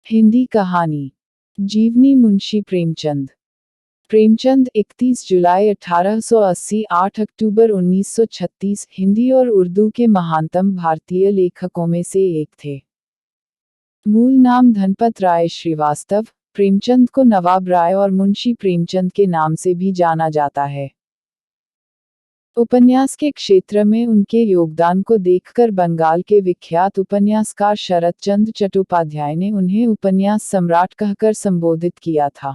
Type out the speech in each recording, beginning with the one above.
हिंदी कहानी। जीवनी मुंशी प्रेमचंद। प्रेमचंद 31 जुलाई 1880 8 अक्टूबर 1936 हिंदी और उर्दू के महानतम भारतीय लेखकों में से एक थे। मूल नाम धनपत राय श्रीवास्तव, प्रेमचंद को नवाब राय और मुंशी प्रेमचंद के नाम से भी जाना जाता है। उपन्यास के क्षेत्र में उनके योगदान को देखकर बंगाल के विख्यात उपन्यासकार शरत चंद्र चट्टोपाध्याय ने उन्हें उपन्यास सम्राट कहकर संबोधित किया था।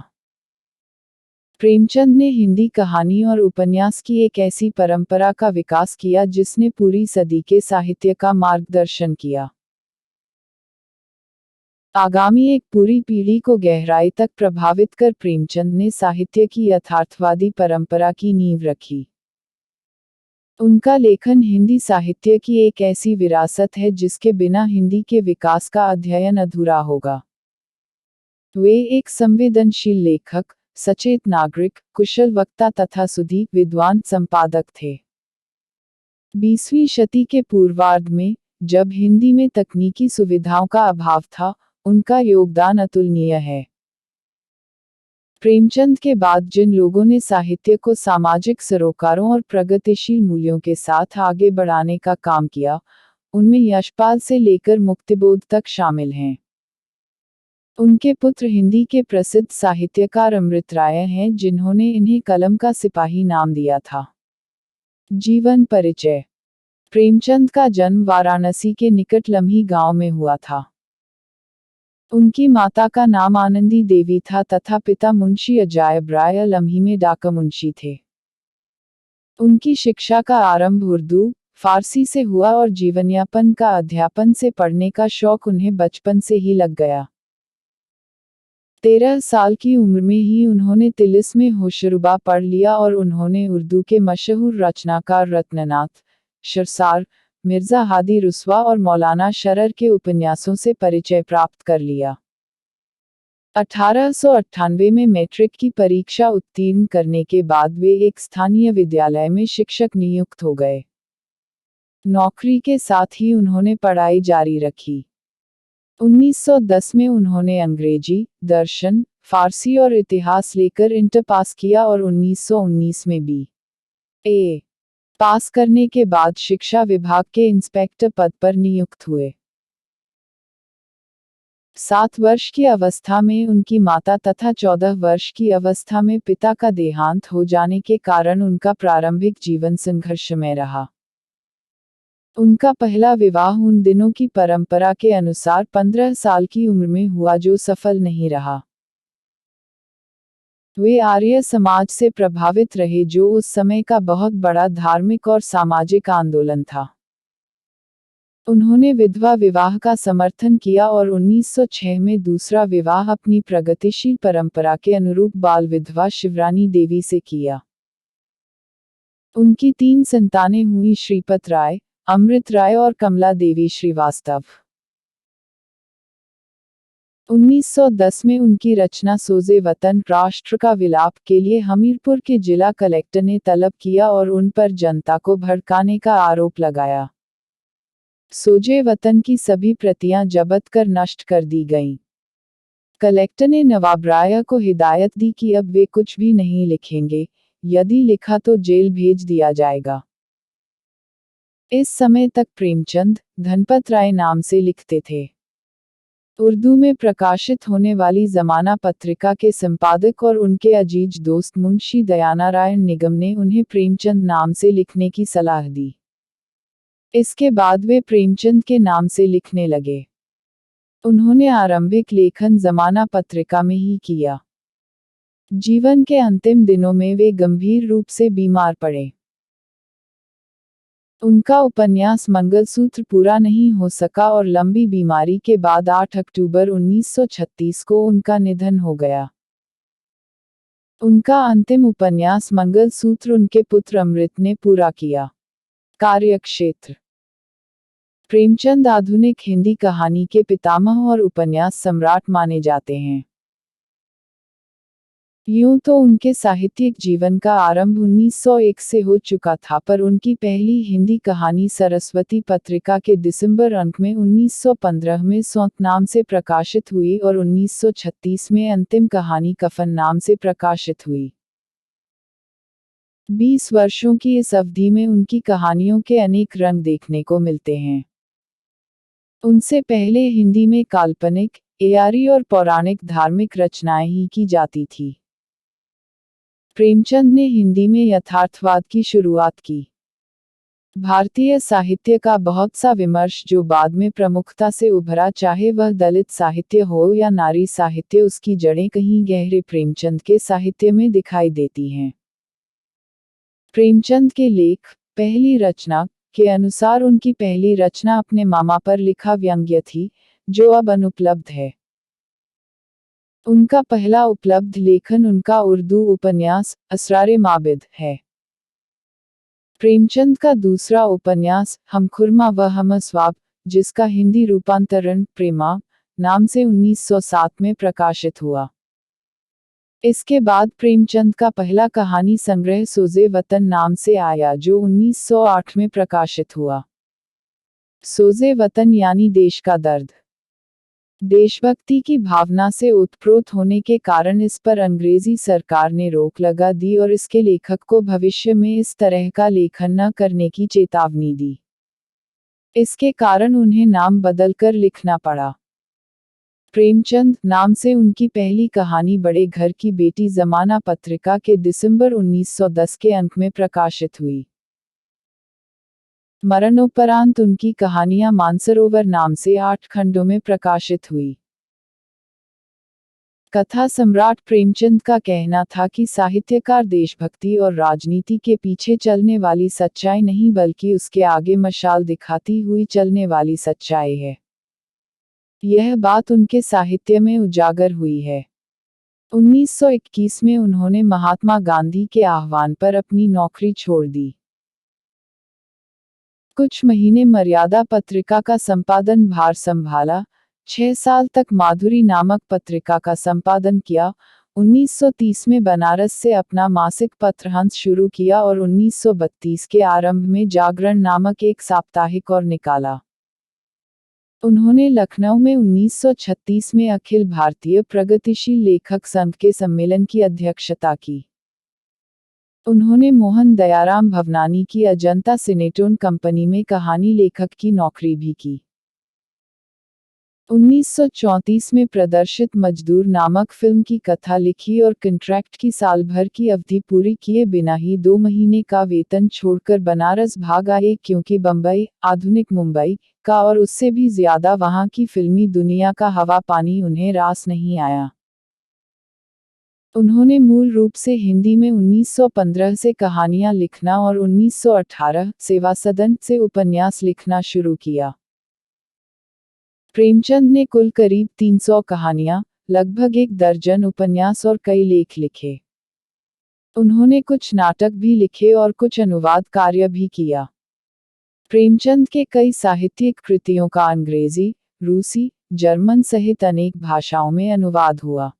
प्रेमचंद ने हिंदी कहानी और उपन्यास की एक ऐसी परंपरा का विकास किया जिसने पूरी सदी के साहित्य का मार्गदर्शन किया। आगामी एक पूरी पीढ़ी को गहराई तक प्रभावित कर प्रेमचंद ने साहित्य की यथार्थवादी परंपरा की नींव रखी। उनका लेखन हिंदी साहित्य की एक ऐसी विरासत है जिसके बिना हिंदी के विकास का अध्ययन अधूरा होगा। वे एक संवेदनशील लेखक, सचेत नागरिक, कुशल वक्ता तथा सुधीर विद्वान संपादक थे। 20वीं शती के पूर्वार्ध में, जब हिंदी में तकनीकी सुविधाओं का अभाव था, उनका योगदान अतुलनीय है। प्रेमचंद के बाद जिन लोगों ने साहित्य को सामाजिक सरोकारों और प्रगतिशील मूल्यों के साथ आगे बढ़ाने का काम किया, उनमें यशपाल से लेकर मुक्तिबोध तक शामिल हैं। उनके पुत्र हिंदी के प्रसिद्ध साहित्यकार अमृत राय हैं जिन्होंने इन्हें कलम का सिपाही नाम दिया था। जीवन परिचय। प्रेमचंद का जन्म वाराणसी के निकट लम्ही गांव में हुआ था। उनकी माता का नाम आनंदी देवी था तथा पिता मुंशी अजायब राय लम्ही में डाक मुंशी थे। उनकी शिक्षा का आरंभ उर्दू, फारसी से हुआ और जीवनयापन का अध्यापन से पढ़ने का शौक उन्हें बचपन से ही लग गया। 13 साल की उम्र में ही उन्होंने तिलिस्म होशरुबा पढ़ लिया और उन्होंने उर्दू के मशहूर रचनाकार रत्ननाथ, शरसार, मिर्जा हादी रुस्वा और मौलाना शरर के उपन्यासों से परिचय प्राप्त कर लिया। 1898 में मैट्रिक की परीक्षा उत्तीर्ण करने के बाद वे एक स्थानीय विद्यालय में शिक्षक नियुक्त हो गए। नौकरी के साथ ही उन्होंने पढ़ाई जारी रखी। 1910 में उन्होंने अंग्रेजी, दर्शन, फारसी और इतिहास लेकर इंटर पास किया और 1919 में B.A. पास करने के बाद शिक्षा विभाग के इंस्पेक्टर पद पर नियुक्त हुए। 7 वर्ष की अवस्था में उनकी माता तथा 14 वर्ष की अवस्था में पिता का देहांत हो जाने के कारण उनका प्रारंभिक जीवन संघर्षमय रहा। उनका पहला विवाह उन दिनों की परंपरा के अनुसार 15 साल की उम्र में हुआ जो सफल नहीं रहा। वे आर्य समाज से प्रभावित रहे जो उस समय का बहुत बड़ा धार्मिक और सामाजिक आंदोलन था। उन्होंने विधवा विवाह का समर्थन किया और 1906 में दूसरा विवाह अपनी प्रगतिशील परंपरा के अनुरूप बाल विधवा शिवरानी देवी से किया। उनकी 3 संतानें हुई श्रीपत राय, अमृत राय और कमला देवी श्रीवास्तव। 1910 में उनकी रचना सोजे वतन राष्ट्र का विलाप के लिए हमीरपुर के जिला कलेक्टर ने तलब किया और उन पर जनता को भड़काने का आरोप लगाया। सोजे वतन की सभी प्रतियां जब्त कर नष्ट कर दी गईं। कलेक्टर ने नवाब राय को हिदायत दी कि अब वे कुछ भी नहीं लिखेंगे, यदि लिखा तो जेल भेज दिया जाएगा। इस समय तक प्रेमचंद धनपत राय नाम से लिखते थे। उर्दू में प्रकाशित होने वाली ज़माना पत्रिका के संपादक और उनके अजीज दोस्त मुंशी दयानारायण निगम ने उन्हें प्रेमचंद नाम से लिखने की सलाह दी। इसके बाद वे प्रेमचंद के नाम से लिखने लगे। उन्होंने आरंभिक लेखन ज़माना पत्रिका में ही किया। जीवन के अंतिम दिनों में वे गंभीर रूप से बीमार पड़े। उनका उपन्यास मंगलसूत्र पूरा नहीं हो सका और लंबी बीमारी के बाद 8 अक्टूबर 1936 को उनका निधन हो गया। उनका अंतिम उपन्यास मंगलसूत्र उनके पुत्र अमृत ने पूरा किया। कार्यक्षेत्र। प्रेमचंद आधुनिक हिंदी कहानी के पितामह और उपन्यास सम्राट माने जाते हैं। यूं तो उनके साहित्यिक जीवन का आरंभ 1901 से हो चुका था, पर उनकी पहली हिंदी कहानी सरस्वती पत्रिका के दिसंबर अंक में 1915 में सौंत नाम से प्रकाशित हुई और 1936 में अंतिम कहानी कफन नाम से प्रकाशित हुई। 20 वर्षों की इस अवधि में उनकी कहानियों के अनेक रंग देखने को मिलते हैं। उनसे पहले हिंदी में काल्पनिक, एआरी और पौराणिक धार्मिक रचनाएं ही की जाती थी। प्रेमचंद ने हिंदी में यथार्थवाद की शुरुआत की। भारतीय साहित्य का बहुत सा विमर्श जो बाद में प्रमुखता से उभरा, चाहे वह दलित साहित्य हो या नारी साहित्य, उसकी जड़ें कहीं गहरे प्रेमचंद के साहित्य में दिखाई देती हैं। प्रेमचंद के लेख, पहली रचना के अनुसार उनकी पहली रचना अपने मामा पर लिखा व्यंग्य थी, जो अब अनुपलब्ध है। उनका पहला उपलब्ध लेखन उनका उर्दू उपन्यास असरारे माबिद है। प्रेमचंद का दूसरा उपन्यास हम खुरमा व हम अस्वाब, जिसका हिंदी रूपांतरण प्रेमा नाम से 1907 में प्रकाशित हुआ। इसके बाद प्रेमचंद का पहला कहानी संग्रह सोजे वतन नाम से आया, जो 1908 में प्रकाशित हुआ। सोजे वतन यानी देश का दर्द। देशभक्ति की भावना से उत्प्रोत होने के कारण इस पर अंग्रेजी सरकार ने रोक लगा दी और इसके लेखक को भविष्य में इस तरह का लेखन न करने की चेतावनी दी। इसके कारण उन्हें नाम बदलकर लिखना पड़ा। प्रेमचंद नाम से उनकी पहली कहानी बड़े घर की बेटी जमाना पत्रिका के दिसंबर 1910 के अंक में प्रकाशित हुई। मरणोपरांत उनकी कहानियां मानसरोवर नाम से 8 खंडों में प्रकाशित हुई। कथा सम्राट प्रेमचंद का कहना था कि साहित्यकार देशभक्ति और राजनीति के पीछे चलने वाली सच्चाई नहीं, बल्कि उसके आगे मशाल दिखाती हुई चलने वाली सच्चाई है। यह बात उनके साहित्य में उजागर हुई है। 1921 में उन्होंने महात्मा गांधी के आह्वान पर अपनी नौकरी छोड़ दी। कुछ महीने मर्यादा पत्रिका का संपादन भार संभाला। 6 साल तक माधुरी नामक पत्रिका का संपादन किया। 1930 में बनारस से अपना मासिक पत्र हंस शुरू किया और 1932 के आरंभ में जागरण नामक एक साप्ताहिक और निकाला। उन्होंने लखनऊ में 1936 में अखिल भारतीय प्रगतिशील लेखक संघ के सम्मेलन की अध्यक्षता की। उन्होंने मोहन दयाराम भवनानी की अजंता सिनेटोन कंपनी में कहानी लेखक की नौकरी भी की। 1934 में प्रदर्शित मजदूर नामक फिल्म की कथा लिखी और कॉन्ट्रैक्ट की साल भर की अवधि पूरी किए बिना ही 2 महीने का वेतन छोड़कर बनारस भाग आए, क्योंकि बंबई, आधुनिक मुंबई का और उससे भी ज्यादा वहां की फिल्मी दुनिया का हवा पानी उन्हें रास नहीं आया। उन्होंने मूल रूप से हिंदी में 1915 से कहानियां लिखना और 1918 सेवा सदन से उपन्यास लिखना शुरू किया। प्रेमचंद ने कुल करीब 300 कहानियां, लगभग 1 दर्जन उपन्यास और कई लेख लिखे। उन्होंने कुछ नाटक भी लिखे और कुछ अनुवाद कार्य भी किया। प्रेमचंद के कई साहित्यिक कृतियों का अंग्रेजी, रूसी, जर्मन सहित अनेक भाषाओं में अनुवाद हुआ।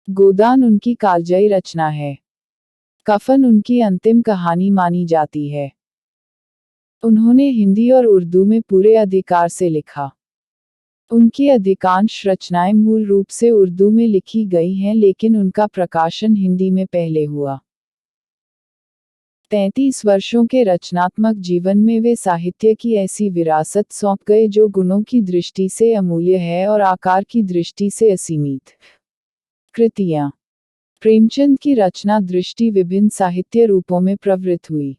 गोदान उनकी कालजयी रचना है। कफन उनकी अंतिम कहानी मानी जाती है। उन्होंने हिंदी और उर्दू में पूरे अधिकार से लिखा। उनकी अधिकांश रचनाएं मूल रूप से उर्दू में लिखी गई हैं, लेकिन उनका प्रकाशन हिंदी में पहले हुआ। 33 वर्षों के रचनात्मक जीवन में वे साहित्य की ऐसी विरासत सौंप गए जो गुणों की दृष्टि से अमूल्य है और आकार की दृष्टि से असीमित। कृतियां। प्रेमचंद की रचना दृष्टि विभिन्न साहित्य रूपों में प्रवृत्त हुई।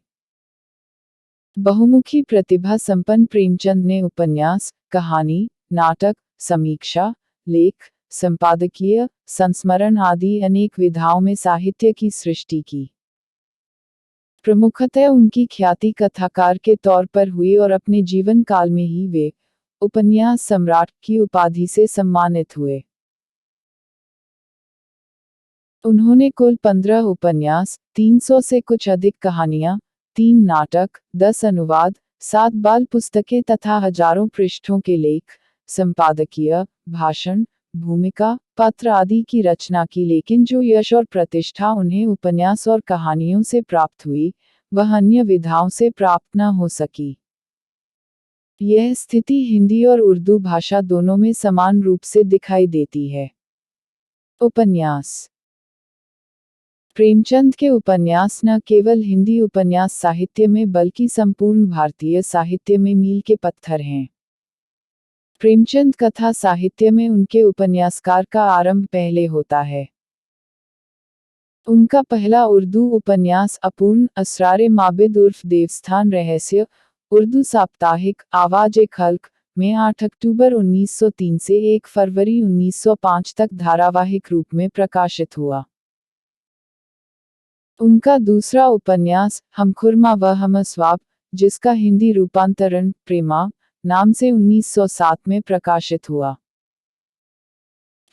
बहुमुखी प्रतिभा संपन्न प्रेमचंद ने उपन्यास, कहानी, नाटक, समीक्षा, लेख, संपादकीय, संस्मरण आदि अनेक विधाओं में साहित्य की सृष्टि की। प्रमुखतः उनकी ख्याति कथाकार के तौर पर हुई और अपने जीवन काल में ही वे उपन्यास सम्राट की उपाधि से सम्मानित हुए। उन्होंने कुल 15 उपन्यास, 300 से कुछ अधिक कहानियां, 3 नाटक, 10 अनुवाद, 7 बाल पुस्तकें तथा हजारों पृष्ठों के लेख, संपादकीय, भाषण, भूमिका, पत्र आदि की रचना की, लेकिन जो यश और प्रतिष्ठा उन्हें उपन्यास और कहानियों से प्राप्त हुई, वह अन्य विधाओं से प्राप्त न हो सकी। यह स्थिति हिंदी और उर्दू भाषा दोनों में समान रूप से दिखाई देती है। उपन्यास। प्रेमचंद के उपन्यास न केवल हिंदी उपन्यास साहित्य में बल्कि संपूर्ण भारतीय साहित्य में मील के पत्थर हैं। प्रेमचंद कथा साहित्य में उनके उपन्यासकार का आरंभ पहले होता है। उनका पहला उर्दू उपन्यास अपूर्ण असरारे माबिद उर्फ देवस्थान रहस्य, उर्दू साप्ताहिक आवाज़-ए-खल्क में 8 अक्टूबर 1903 से 1 फरवरी 1905 तक धारावाहिक रूप में प्रकाशित हुआ। उनका दूसरा उपन्यास हमखुरमा व हमअस्वाब, जिसका हिंदी रूपांतरण प्रेमा नाम से 1907 में प्रकाशित हुआ।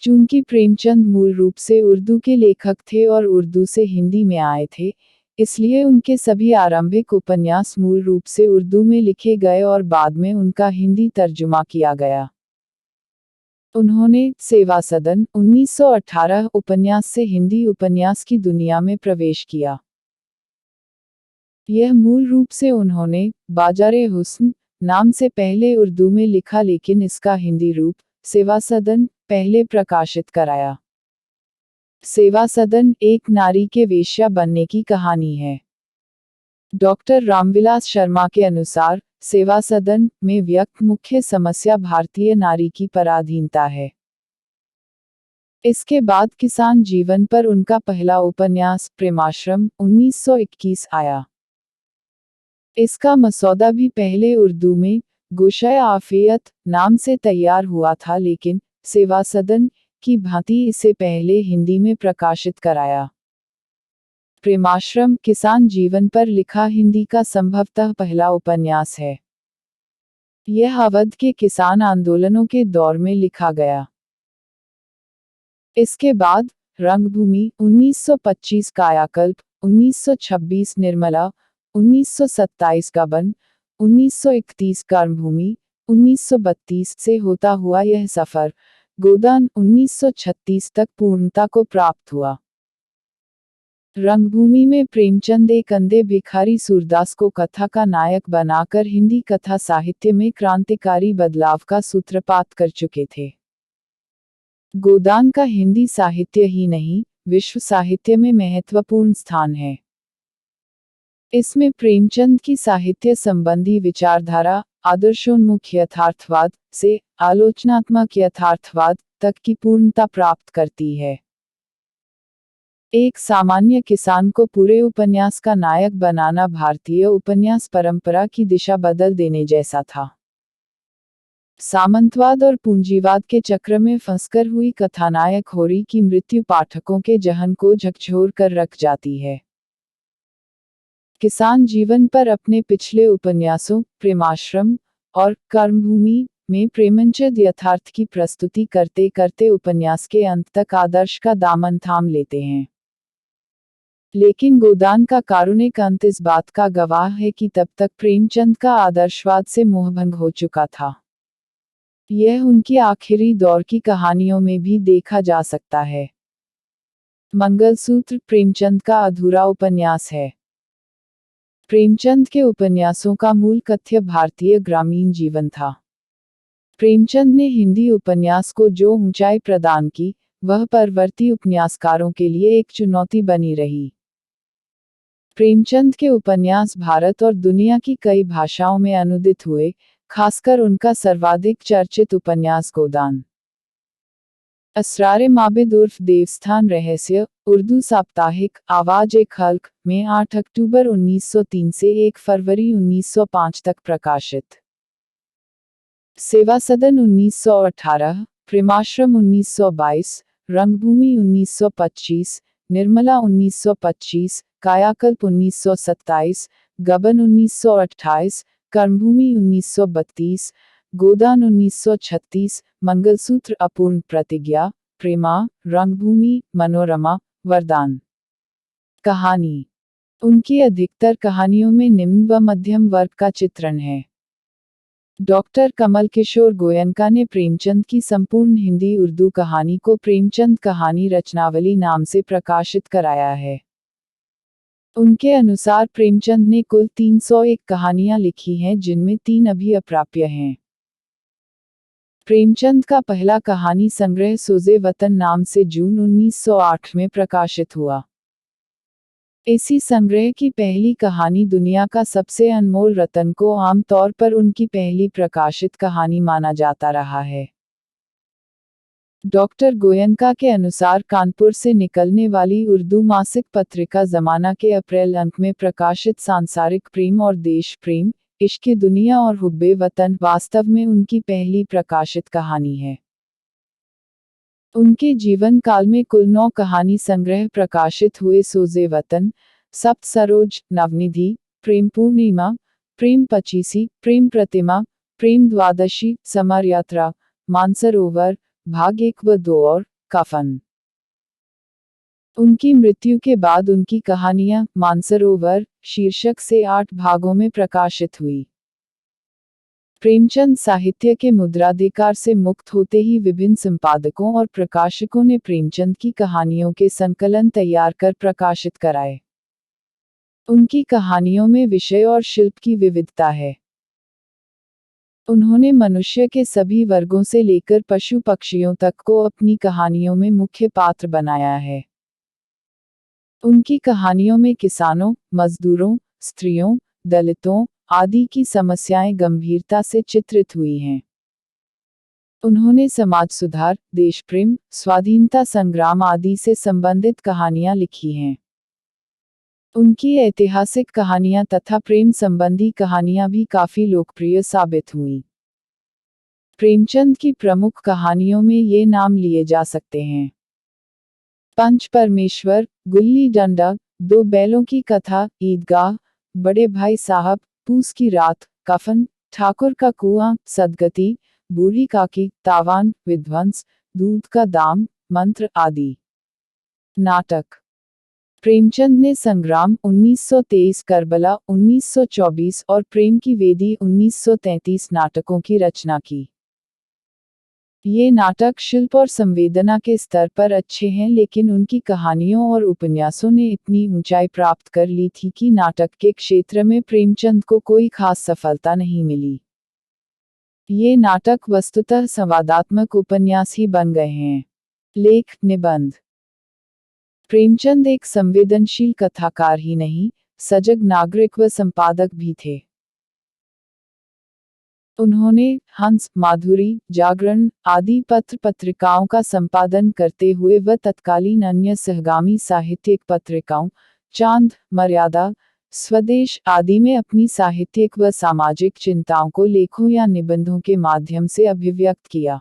चूंकि प्रेमचंद मूल रूप से उर्दू के लेखक थे और उर्दू से हिंदी में आए थे, इसलिए उनके सभी आरंभिक उपन्यास मूल रूप से उर्दू में लिखे गए और बाद में उनका हिंदी तर्जुमा किया गया। उन्होंने सेवा सदन 1918 उपन्यास से हिंदी उपन्यास की दुनिया में प्रवेश किया। यह मूल रूप से उन्होंने बाजारे हुस्न नाम से पहले उर्दू में लिखा, लेकिन इसका हिंदी रूप सेवा सदन पहले प्रकाशित कराया। सेवा सदन एक नारी के वेश्या बनने की कहानी है। डॉक्टर रामविलास शर्मा के अनुसार सेवा सदन में व्यक्त मुख्य समस्या भारतीय नारी की पराधीनता है। इसके बाद किसान जीवन पर उनका पहला उपन्यास प्रेमाश्रम 1921 आया। इसका मसौदा भी पहले उर्दू में गुशय आफियत नाम से तैयार हुआ था, लेकिन सेवा सदन की भांति इसे पहले हिंदी में प्रकाशित कराया। प्रेमाश्रम किसान जीवन पर लिखा हिंदी का संभवतः पहला उपन्यास है। यह अवध के किसान आंदोलनों के दौर में लिखा गया। इसके बाद रंगभूमि 1925, कायाकल्प 1926, निर्मला 1927, गबन 1931, कर्मभूमि 1932 से होता हुआ यह सफर गोदान 1936 तक पूर्णता को प्राप्त हुआ। रंगभूमि में प्रेमचंद एक अंधे भिखारी सूरदास को कथा का नायक बनाकर हिंदी कथा साहित्य में क्रांतिकारी बदलाव का सूत्रपात कर चुके थे। गोदान का हिंदी साहित्य ही नहीं, विश्व साहित्य में महत्वपूर्ण स्थान है। इसमें प्रेमचंद की साहित्य संबंधी विचारधारा आदर्शोन्मुख यथार्थवाद से आलोचनात्मक यथार्थवाद तक की पूर्णता प्राप्त करती है। एक सामान्य किसान को पूरे उपन्यास का नायक बनाना भारतीय उपन्यास परंपरा की दिशा बदल देने जैसा था। सामंतवाद और पूंजीवाद के चक्र में फंसकर हुई कथानायक होरी की मृत्यु पाठकों के जहन को झकझोर कर रख जाती है। किसान जीवन पर अपने पिछले उपन्यासों प्रेमाश्रम और कर्मभूमि में प्रेमचंद यथार्थ की प्रस्तुति करते करते उपन्यास के अंत तक आदर्श का दामन थाम लेते हैं। लेकिन गोदान का कारुणिक अंत इस बात का गवाह है कि तब तक प्रेमचंद का आदर्शवाद से मोहभंग हो चुका था। यह उनकी आखिरी दौर की कहानियों में भी देखा जा सकता है। मंगलसूत्र प्रेमचंद का अधूरा उपन्यास है। प्रेमचंद के उपन्यासों का मूल कथ्य भारतीय ग्रामीण जीवन था। प्रेमचंद ने हिंदी उपन्यास को जो ऊंचाई प्रदान की, वह परवर्ती उपन्यासकारों के लिए एक चुनौती बनी रही। प्रेमचंद के उपन्यास भारत और दुनिया की कई भाषाओं में अनुदित हुए, खासकर उनका सर्वाधिक चर्चित उपन्यास गोदान। असरारे माबिद उर्फ देवस्थान रहस्य, उर्दू साप्ताहिक आवाज़-ए-खल्क में 8 अक्टूबर 1903 से 1 फरवरी 1905 तक प्रकाशित। सेवा सदन 1918, प्रेमाश्रम 1922, रंगभूमि 1925, निर्मला 1925, कायाकल्प 1927, गबन 1928, कर्मभूमि 1932, गोदान 1936, मंगलसूत्र अपूर्ण प्रतिज्ञा, प्रेमा, रंगभूमि, मनोरमा, वरदान। कहानी। उनकी अधिकतर कहानियों में निम्न व मध्यम वर्ग का चित्रण है। डॉक्टर कमल किशोर गोयनका ने प्रेमचंद की संपूर्ण हिंदी उर्दू कहानी को प्रेमचंद कहानी रचनावली नाम से प्रकाशित कराया है। उनके अनुसार प्रेमचंद ने कुल 301 कहानियां लिखी हैं, जिनमें 3 अभी अप्राप्य हैं। प्रेमचंद का पहला कहानी संग्रह सोजे वतन नाम से जून 1908 में प्रकाशित हुआ। इसी संग्रह की पहली कहानी दुनिया का सबसे अनमोल रतन को आमतौर पर उनकी पहली प्रकाशित कहानी माना जाता रहा है। डॉक्टर गोयनका के अनुसार कानपुर से निकलने वाली उर्दू मासिक पत्रिका ज़माना के अप्रैल अंक में प्रकाशित सांसारिक प्रेम और देश प्रेम, इश्क़ दुनिया और हुब्बे वतन वास्तव में उनकी पहली प्रकाशित कहानी है। उनके जीवन काल में कुल 9 कहानी संग्रह प्रकाशित हुए। सोजे वतन, सप्त सरोज, नवनिधि, प्रेम पूर्णिमा, प्रेम पचीसी, प्रेम प्रतिमा, प्रेम द्वादशी, समर यात्रा, मानसरोवर, भाग 1 व 2 और कफन। उनकी मृत्यु के बाद उनकी कहानियां मानसरोवर शीर्षक से 8 भागों में प्रकाशित हुई। प्रेमचंद साहित्य के मुद्राधिकार से मुक्त होते ही विभिन्न संपादकों और प्रकाशकों ने प्रेमचंद की कहानियों के संकलन तैयार कर प्रकाशित कराए। उनकी कहानियों में विषय और शिल्प की विविधता है। उन्होंने मनुष्य के सभी वर्गों से लेकर पशु पक्षियों तक को अपनी कहानियों में मुख्य पात्र बनाया है। उनकी कहानियों में किसानों, मजदूरों, स्त्रियों, दलितों आदि की समस्याएं गंभीरता से चित्रित हुई हैं। उन्होंने समाज सुधार, देश प्रेम, स्वाधीनता संग्राम आदि से संबंधित कहानियां लिखी हैं। उनकी ऐतिहासिक कहानियां तथा प्रेम संबंधी कहानियां भी काफी लोकप्रिय साबित हुईं। प्रेमचंद की प्रमुख कहानियों में ये नाम लिए जा सकते हैं: पंच परमेश्वर, गुल्ली डंडा, 2 बैलों की कथा, ईदगाह, बड़े भाई साहब, पूस की रात, कफन, ठाकुर का कुआं, सदगति, बूढ़ी काकी, तावान, विध्वंस, दूध का दाम, मंत्र आदि। नाटक। प्रेमचंद ने संग्राम 1923, करबला 1924 और प्रेम की वेदी 1933 नाटकों की रचना की। ये नाटक शिल्प और संवेदना के स्तर पर अच्छे हैं, लेकिन उनकी कहानियों और उपन्यासों ने इतनी ऊंचाई प्राप्त कर ली थी कि नाटक के क्षेत्र में प्रेमचंद को कोई खास सफलता नहीं मिली। ये नाटक वस्तुतः संवादात्मक उपन्यास ही बन गए हैं। लेख, निबंध। प्रेमचंद एक संवेदनशील कथाकार ही नहीं, सजग नागरिक व संपादक भी थे। उन्होंने हंस, माधुरी, जागरण आदि पत्र पत्रिकाओं का संपादन करते हुए व तत्कालीन अन्य सहगामी साहित्यिक पत्रिकाओं चांद, मर्यादा, स्वदेश आदि में अपनी साहित्यिक व सामाजिक चिंताओं को लेखों या निबंधों के माध्यम से अभिव्यक्त किया।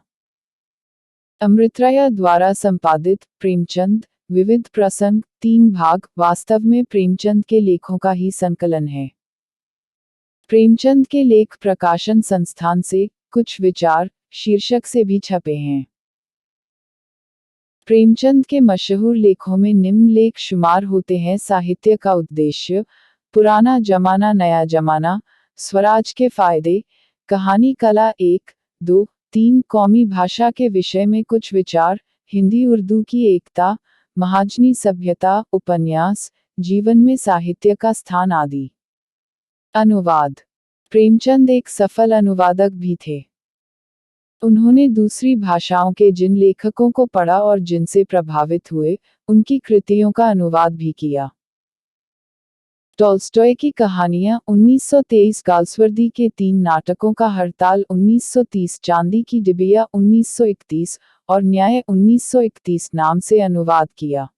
अमृतराय द्वारा संपादित प्रेमचंद विविध प्रसंग 3 भाग वास्तव में प्रेमचंद के लेखों का ही संकलन है। प्रेमचंद के लेख प्रकाशन संस्थान से कुछ विचार शीर्षक से भी छपे हैं। प्रेमचंद के मशहूर लेखों में निम्न लेख शुमार होते हैं: साहित्य का उद्देश्य, पुराना जमाना नया जमाना, स्वराज के फायदे, कहानी कला 1, 2, 3, कौमी भाषा के विषय में कुछ विचार, हिंदी उर्दू की एकता, महाजनी सभ्यता, उपन्यास, जीवन में साहित्य का स्थान आदि। अनुवाद। प्रेमचंद एक सफल अनुवादक भी थे। उन्होंने दूसरी भाषाओं के जिन लेखकों को पढ़ा और जिनसे प्रभावित हुए, उनकी कृतियों का अनुवाद भी किया। टॉल्स्टॉय की कहानियां 1923, गाल्सवर्दी के 3 नाटकों का हड़ताल 1930, चांदी की डिबिया 1931 और न्याय 1931 नाम से अनुवाद किया।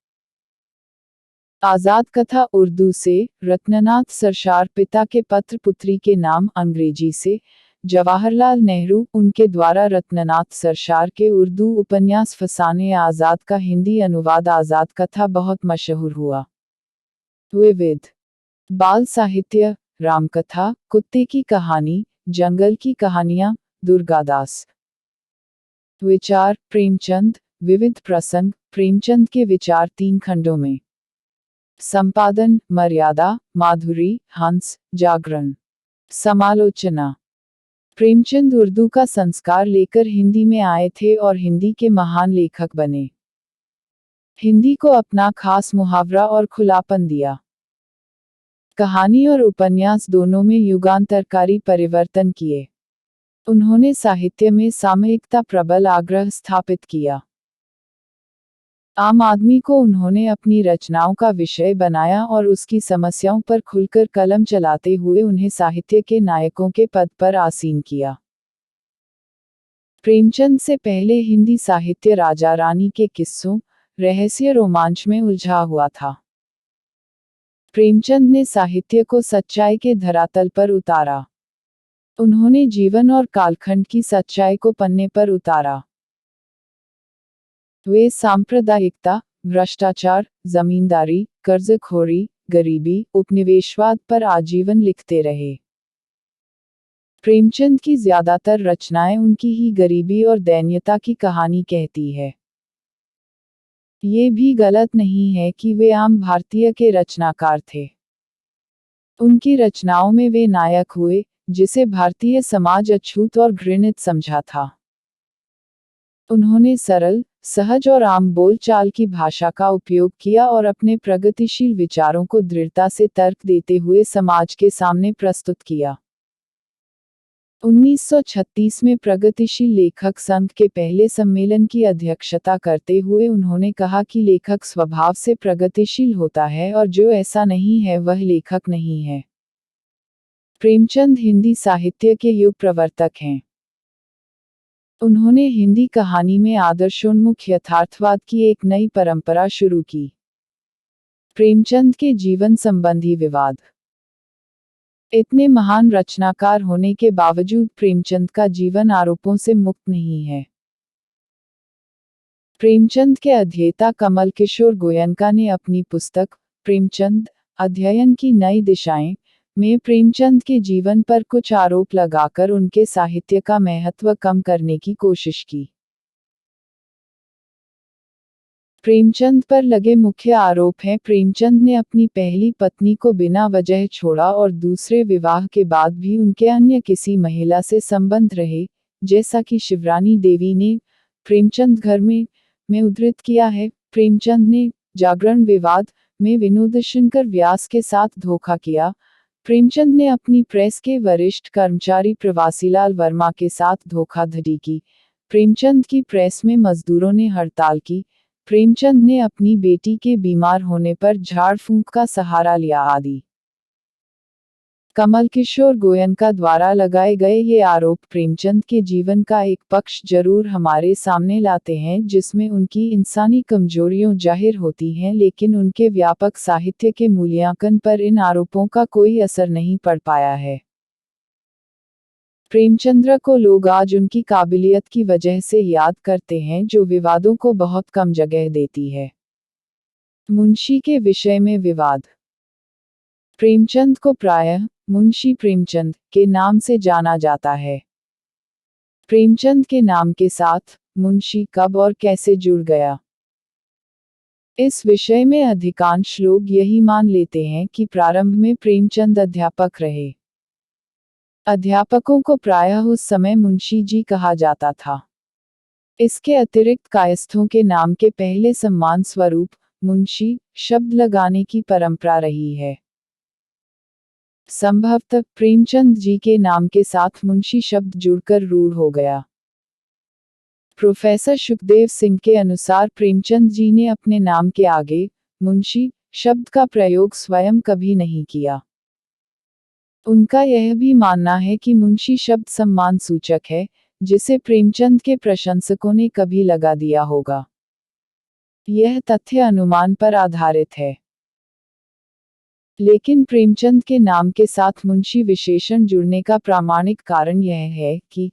आजाद कथा उर्दू से, रत्ननाथ सरशार पिता के पत्र पुत्री के नाम अंग्रेजी से, जवाहरलाल नेहरू उनके द्वारा रत्ननाथ सरशार के उर्दू उपन्यास फसाने आजाद का हिंदी अनुवाद आजाद कथा बहुत मशहूर हुआ। विविध बाल साहित्य, रामकथा, कुत्ते की कहानी, जंगल की कहानियां, दुर्गादास। विचार, प्रेमचंद, विविध प्रसंग, प्रेमचंद के विचार 3 खंडों में। संपादन, मर्यादा, माधुरी, हंस, जागरण। समालोचना। प्रेमचंद उर्दू का संस्कार लेकर हिंदी में आए थे और हिंदी के महान लेखक बने। हिंदी को अपना खास मुहावरा और खुलापन दिया। कहानी और उपन्यास दोनों में युगांतरकारी परिवर्तन किए। उन्होंने साहित्य में सामयिकता प्रबल आग्रह स्थापित किया। आम आदमी को उन्होंने अपनी रचनाओं का विषय बनाया और उसकी समस्याओं पर खुलकर कलम चलाते हुए उन्हें साहित्य के नायकों के पद पर आसीन किया। प्रेमचंद से पहले हिंदी साहित्य राजा रानी के किस्सों, रहस्य रोमांच में उलझा हुआ था। प्रेमचंद ने साहित्य को सच्चाई के धरातल पर उतारा। उन्होंने जीवन और कालखंड की सच्चाई को पन्ने पर उतारा। वे सांप्रदायिकता, भ्रष्टाचार, जमींदारी, कर्जखोरी, गरीबी, उपनिवेशवाद पर आजीवन लिखते रहे। प्रेमचंद की ज्यादातर रचनाएं उनकी ही गरीबी और दयनीयता की कहानी कहती है। ये भी गलत नहीं है कि वे आम भारतीय के रचनाकार थे। उनकी रचनाओं में वे नायक हुए, जिसे भारतीय समाज अछूत और घृणित समझा था। उन्होंने सरल, सहज और आम बोलचाल की भाषा का उपयोग किया और अपने प्रगतिशील विचारों को दृढ़ता से तर्क देते हुए समाज के सामने प्रस्तुत किया। 1936 में प्रगतिशील लेखक संघ के पहले सम्मेलन की अध्यक्षता करते हुए उन्होंने कहा कि लेखक स्वभाव से प्रगतिशील होता है और जो ऐसा नहीं है वह लेखक नहीं है। प्रेमचंद हिंदी साहित्य के युग प्रवर्तक हैं। उन्होंने हिंदी कहानी में आदर्शोन्मुख यथार्थवाद की एक नई परंपरा शुरू की। प्रेमचंद के जीवन संबंधी विवाद। इतने महान रचनाकार होने के बावजूद प्रेमचंद का जीवन आरोपों से मुक्त नहीं है। प्रेमचंद के अध्येता कमल किशोर गोयनका ने अपनी पुस्तक प्रेमचंद, अध्ययन की नई दिशाएं में प्रेमचंद के जीवन पर कुछ आरोप लगाकर उनके साहित्य का महत्व कम करने की कोशिश की। प्रेमचंद पर लगे मुख्य आरोप हैं प्रेमचंद ने अपनी पहली पत्नी को बिना वजह छोड़ा और दूसरे विवाह के बाद भी उनके अन्य किसी महिला से संबंध रहे, जैसा कि शिवरानी देवी ने प्रेमचंद घर में उद्धृत किया है। प्रेमचंद ने जागरण विवाद में विनोदशंकर व्यास के साथ धोखा किया। प्रेमचंद ने अपनी प्रेस के वरिष्ठ कर्मचारी प्रवासीलाल वर्मा के साथ धोखाधड़ी की। प्रेमचंद की प्रेस में मजदूरों ने हड़ताल की। प्रेमचंद ने अपनी बेटी के बीमार होने पर झाड़ फूंक का सहारा लिया आदि। कमल किशोर गोयनका द्वारा लगाए गए ये आरोप प्रेमचंद के जीवन का एक पक्ष जरूर हमारे सामने लाते हैं जिसमें उनकी इंसानी कमजोरियां जाहिर होती हैं, लेकिन उनके व्यापक साहित्य के मूल्यांकन पर इन आरोपों का कोई असर नहीं पड़ पाया है। प्रेमचंद्र को लोग आज उनकी काबिलियत की वजह से याद करते हैं जो विवादों को बहुत कम जगह देती है। मुंशी के विषय में विवाद। प्रेमचंद को प्रायः मुंशी प्रेमचंद के नाम से जाना जाता है। प्रेमचंद के नाम के साथ मुंशी कब और कैसे जुड़ गया, इस विषय में अधिकांश लोग यही मान लेते हैं कि प्रारंभ में प्रेमचंद अध्यापक रहे। अध्यापकों को प्रायः उस समय मुंशी जी कहा जाता था। इसके अतिरिक्त कायस्थों के नाम के पहले सम्मान स्वरूप मुंशी शब्द लगाने की परंपरा रही है। संभवतः प्रेमचंद जी के नाम के साथ मुंशी शब्द जुड़कर रूढ़ हो गया। प्रोफेसर सुखदेव सिंह के अनुसार प्रेमचंद जी ने अपने नाम के आगे मुंशी शब्द का प्रयोग स्वयं कभी नहीं किया। उनका यह भी मानना है कि मुंशी शब्द सम्मान सूचक है, जिसे प्रेमचंद के प्रशंसकों ने कभी लगा दिया होगा। यह तथ्य अनुमान पर आधारित है। लेकिन प्रेमचंद के नाम के साथ मुंशी विशेषण जुड़ने का प्रामाणिक कारण यह है कि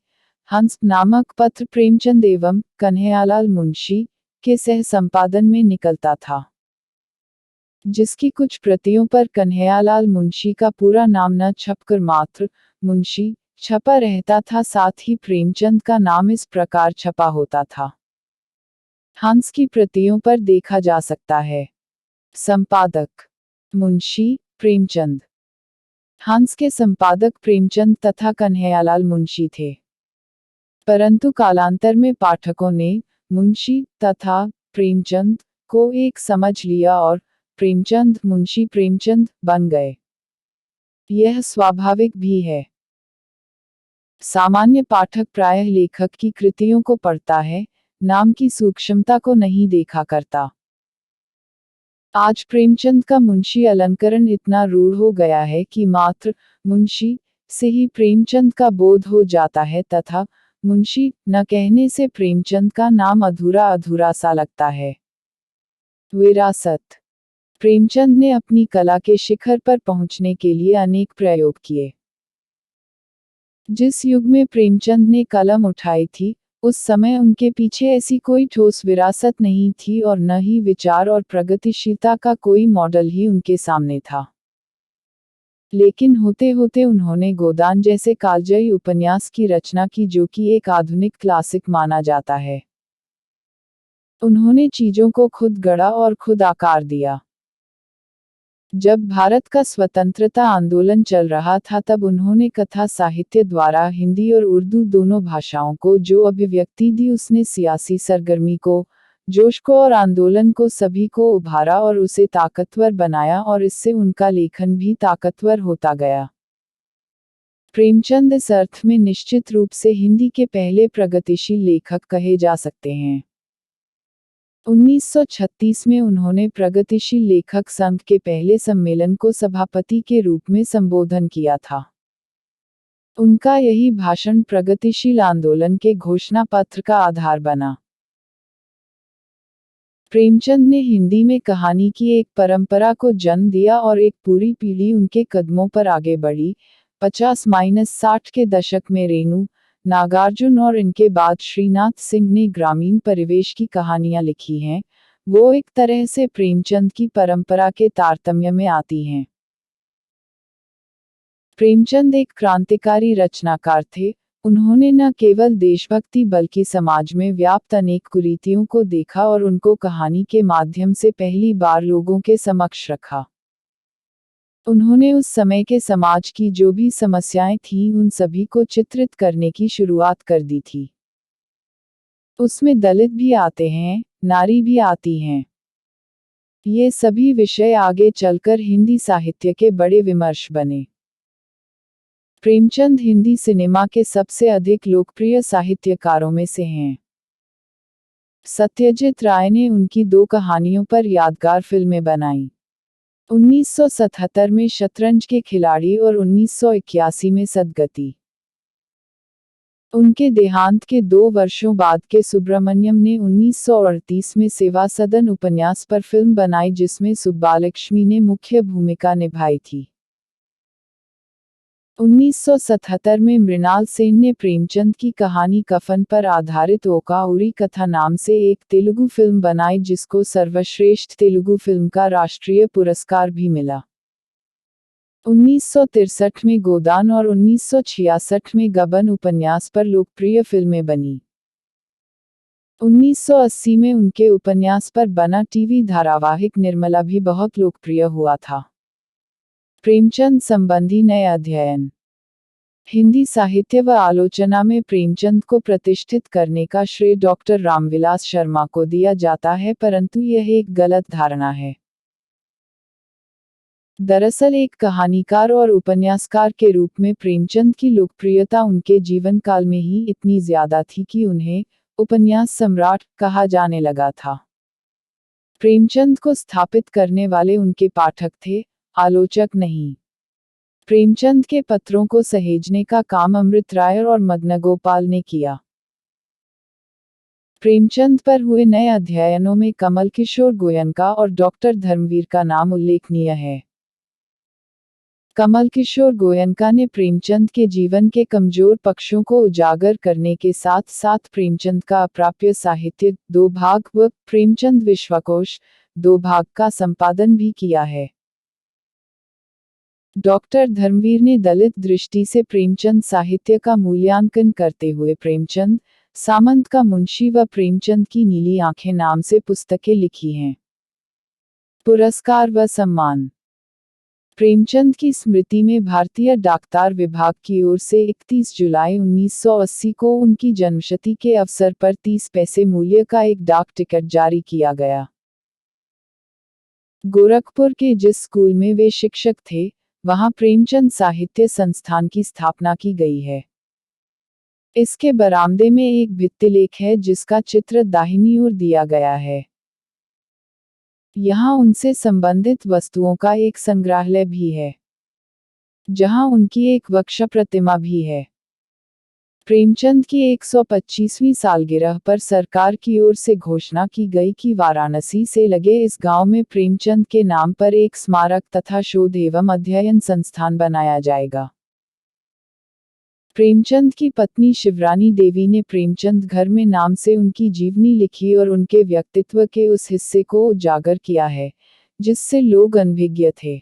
हंस नामक पत्र प्रेमचंद एवं कन्हैयालाल मुंशी के सह संपादन में निकलता था, जिसकी कुछ प्रतियों पर कन्हैयालाल मुंशी का पूरा नाम न छपकर मात्र मुंशी छपा रहता था। साथ ही प्रेमचंद का नाम इस प्रकार छपा होता था। हंस की प्रतियों पर देखा जा सकता है। संपादक मुंशी प्रेमचंद। हंस के संपादक प्रेमचंद तथा कन्हैयालाल मुंशी थे। परंतु कालांतर में पाठकों ने मुंशी तथा प्रेमचंद को एक समझ लिया और प्रेमचंद मुंशी प्रेमचंद बन गए। यह स्वाभाविक भी है। सामान्य पाठक प्रायः लेखक की कृतियों को पढ़ता है, नाम की सूक्ष्मता को नहीं देखा करता। आज प्रेमचंद का मुंशी अलंकरण इतना रूढ़ हो गया है कि मात्र मुंशी से ही प्रेमचंद का बोध हो जाता है तथा मुंशी न कहने से प्रेमचंद का नाम अधूरा अधूरा सा लगता है। विरासत। प्रेमचंद ने अपनी कला के शिखर पर पहुंचने के लिए अनेक प्रयोग किए। जिस युग में प्रेमचंद ने कलम उठाई थी, उस समय उनके पीछे ऐसी कोई ठोस विरासत नहीं थी और न ही विचार और प्रगतिशीलता का कोई मॉडल ही उनके सामने था। लेकिन होते होते उन्होंने गोदान जैसे कालजयी उपन्यास की रचना की, जो कि एक आधुनिक क्लासिक माना जाता है। उन्होंने चीजों को खुद गढ़ा और खुद आकार दिया। जब भारत का स्वतंत्रता आंदोलन चल रहा था, तब उन्होंने कथा साहित्य द्वारा हिंदी और उर्दू दोनों भाषाओं को जो अभिव्यक्ति दी, उसने सियासी सरगर्मी को, जोश को और आंदोलन को सभी को उभारा और उसे ताकतवर बनाया, और इससे उनका लेखन भी ताकतवर होता गया। प्रेमचंद इस अर्थ में निश्चित रूप से हिंदी के पहले प्रगतिशील लेखक कहे जा सकते हैं। 1936 में उन्होंने प्रगतिशील लेखक संघ के पहले सम्मेलन को सभापति के रूप में संबोधन किया था। उनका यही भाषण प्रगतिशील आंदोलन के घोषणा पत्र का आधार बना। प्रेमचंद ने हिंदी में कहानी की एक परंपरा को जन्म दिया और एक पूरी पीढ़ी उनके कदमों पर आगे बढ़ी। 50-60 के दशक में रेणु, नागार्जुन और इनके बाद श्रीनाथ सिंह ने ग्रामीण परिवेश की कहानियां लिखी हैं, वो एक तरह से प्रेमचंद की परंपरा के तारतम्य में आती हैं। प्रेमचंद एक क्रांतिकारी रचनाकार थे। उन्होंने न केवल देशभक्ति बल्कि समाज में व्याप्त अनेक कुरीतियों को देखा और उनको कहानी के माध्यम से पहली बार लोगों के समक्ष रखा। उन्होंने उस समय के समाज की जो भी समस्याएं थीं, उन सभी को चित्रित करने की शुरुआत कर दी थी। उसमें दलित भी आते हैं, नारी भी आती हैं। ये सभी विषय आगे चलकर हिंदी साहित्य के बड़े विमर्श बने। प्रेमचंद हिंदी सिनेमा के सबसे अधिक लोकप्रिय साहित्यकारों में से हैं। सत्यजीत राय ने उनकी 2 कहानियों पर यादगार फिल्में बनाईं। 1977 में शतरंज के खिलाड़ी और 1981 में सदगति। उनके देहांत के 2 वर्षों बाद के सुब्रमण्यम ने 1938 में सेवा सदन उपन्यास पर फिल्म बनाई, जिसमें सुब्बालक्ष्मी ने मुख्य भूमिका निभाई थी। 1977 में मृणाल सेन ने प्रेमचंद की कहानी कफन पर आधारित ओका उरी कथा नाम से एक तेलुगु फिल्म बनाई, जिसको सर्वश्रेष्ठ तेलुगु फिल्म का राष्ट्रीय पुरस्कार भी मिला। 1963 में गोदान और 1966 में गबन उपन्यास पर लोकप्रिय फिल्में बनी। 1980 में उनके उपन्यास पर बना टीवी धारावाहिक निर्मला भी बहुत लोकप्रिय हुआ था। प्रेमचंद संबंधी नए अध्ययन। हिंदी साहित्य व आलोचना में प्रेमचंद को प्रतिष्ठित करने का श्रेय डॉक्टर रामविलास शर्मा को दिया जाता है, परंतु यह एक गलत धारणा है। दरअसल एक कहानीकार और उपन्यासकार के रूप में प्रेमचंद की लोकप्रियता उनके जीवन काल में ही इतनी ज्यादा थी कि उन्हें उपन्यास सम्राट कहा जाने लगा था। प्रेमचंद को स्थापित करने वाले उनके पाठक थे, आलोचक नहीं। प्रेमचंद के पत्रों को सहेजने का काम अमृत राय और मदनगोपाल ने किया। प्रेमचंद पर हुए नए अध्ययनों में कमल किशोर गोयनका और डॉक्टर धर्मवीर का नाम उल्लेखनीय है। कमल किशोर गोयनका ने प्रेमचंद के जीवन के कमजोर पक्षों को उजागर करने के साथ साथ प्रेमचंद का अप्राप्य साहित्य 2 भाग व प्रेमचंद विश्वकोश 2 भाग का संपादन भी किया है। डॉक्टर धर्मवीर ने दलित दृष्टि से प्रेमचंद साहित्य का मूल्यांकन करते हुए प्रेमचंद सामंत का मुंशी व प्रेमचंद की नीली आंखें नाम से पुस्तकें लिखी हैं। पुरस्कार व सम्मान। प्रेमचंद की स्मृति में भारतीय डाकतार विभाग की ओर से 31 जुलाई 1980 को उनकी जन्मशती के अवसर पर 30 पैसे मूल्य का एक डाक टिकट जारी किया गया। गोरखपुर के जिस स्कूल में वे शिक्षक थे, वहां प्रेमचंद साहित्य संस्थान की स्थापना की गई है। इसके बरामदे में एक भित्तिलेख है जिसका चित्र दाहिनी ओर दिया गया है। यहाँ उनसे संबंधित वस्तुओं का एक संग्रहालय भी है, जहाँ उनकी एक वक्ष प्रतिमा भी है। प्रेमचंद की 125वीं सालगिरह पर सरकार की ओर से घोषणा की गई कि वाराणसी से लगे इस गांव में प्रेमचंद के नाम पर एक स्मारक तथा शोध एवं अध्ययन संस्थान बनाया जाएगा। प्रेमचंद की पत्नी शिवरानी देवी ने प्रेमचंद घर में नाम से उनकी जीवनी लिखी और उनके व्यक्तित्व के उस हिस्से को उजागर किया है जिससे लोग अनभिज्ञ थे।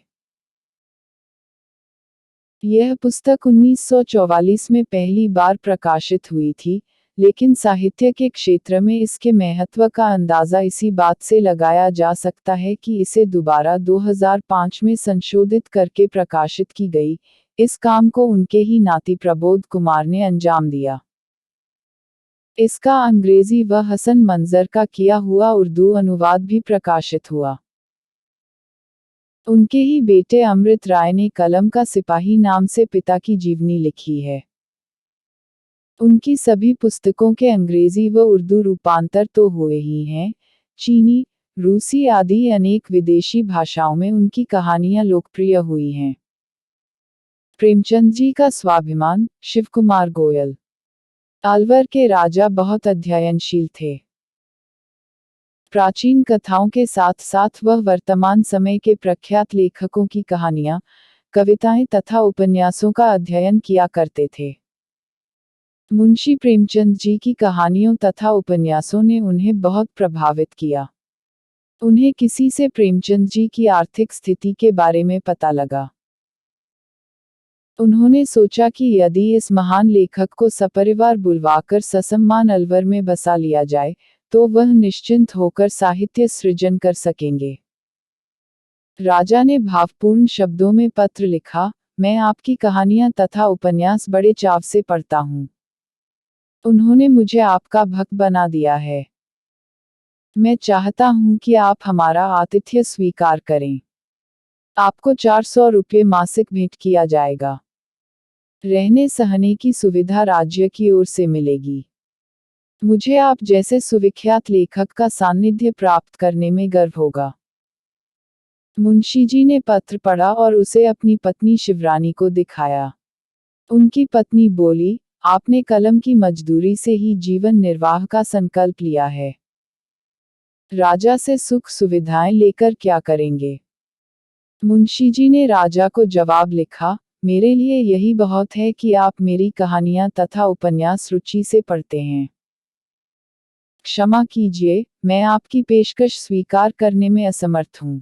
यह पुस्तक 1944 में पहली बार प्रकाशित हुई थी, लेकिन साहित्य के क्षेत्र में इसके महत्व का अंदाजा इसी बात से लगाया जा सकता है कि इसे दोबारा 2005 में संशोधित करके प्रकाशित की गई। इस काम को उनके ही नाती प्रबोध कुमार ने अंजाम दिया। इसका अंग्रेजी व हसन मंजर का किया हुआ उर्दू अनुवाद भी प्रकाशित हुआ। उनके ही बेटे अमृत राय ने कलम का सिपाही नाम से पिता की जीवनी लिखी है। उनकी सभी पुस्तकों के अंग्रेजी व उर्दू रूपांतर तो हुए ही हैं, चीनी, रूसी आदि अनेक विदेशी भाषाओं में उनकी कहानियां लोकप्रिय हुई हैं। प्रेमचंद जी का स्वाभिमान। शिवकुमार गोयल। अलवर के राजा बहुत अध्ययनशील थे। प्राचीन कथाओं के साथ साथ वह वर्तमान समय के प्रख्यात लेखकों की कहानियां, कविताएं तथा उपन्यासों का अध्ययन किया करते थे। मुंशी प्रेमचंद जी की कहानियों तथा उपन्यासों ने उन्हें बहुत प्रभावित किया। उन्हें किसी से प्रेमचंद जी की आर्थिक स्थिति के बारे में पता लगा। उन्होंने सोचा कि यदि इस महान लेखक को सपरिवार बुलवाकर ससम्मान अलवर में बसा लिया जाए, तो वह निश्चिंत होकर साहित्य सृजन कर सकेंगे। राजा ने भावपूर्ण शब्दों में पत्र लिखा, मैं आपकी कहानियां तथा उपन्यास बड़े चाव से पढ़ता हूँ। उन्होंने मुझे आपका भक्त बना दिया है। मैं चाहता हूँ कि आप हमारा आतिथ्य स्वीकार करें। आपको 400 रुपये मासिक भेंट किया जाएगा। रहने सहने की सुविधा राज्य की ओर से मिलेगी। मुझे आप जैसे सुविख्यात लेखक का सानिध्य प्राप्त करने में गर्व होगा। मुंशी जी ने पत्र पढ़ा और उसे अपनी पत्नी शिवरानी को दिखाया। उनकी पत्नी बोली, आपने कलम की मजदूरी से ही जीवन निर्वाह का संकल्प लिया है। राजा से सुख सुविधाएं लेकर क्या करेंगे? मुंशी जी ने राजा को जवाब लिखा, मेरे लिए यही बहुत है कि आप मेरी कहानियां तथा उपन्यास रुचि से पढ़ते हैं। क्षमा कीजिए, मैं आपकी पेशकश स्वीकार करने में असमर्थ हूँ।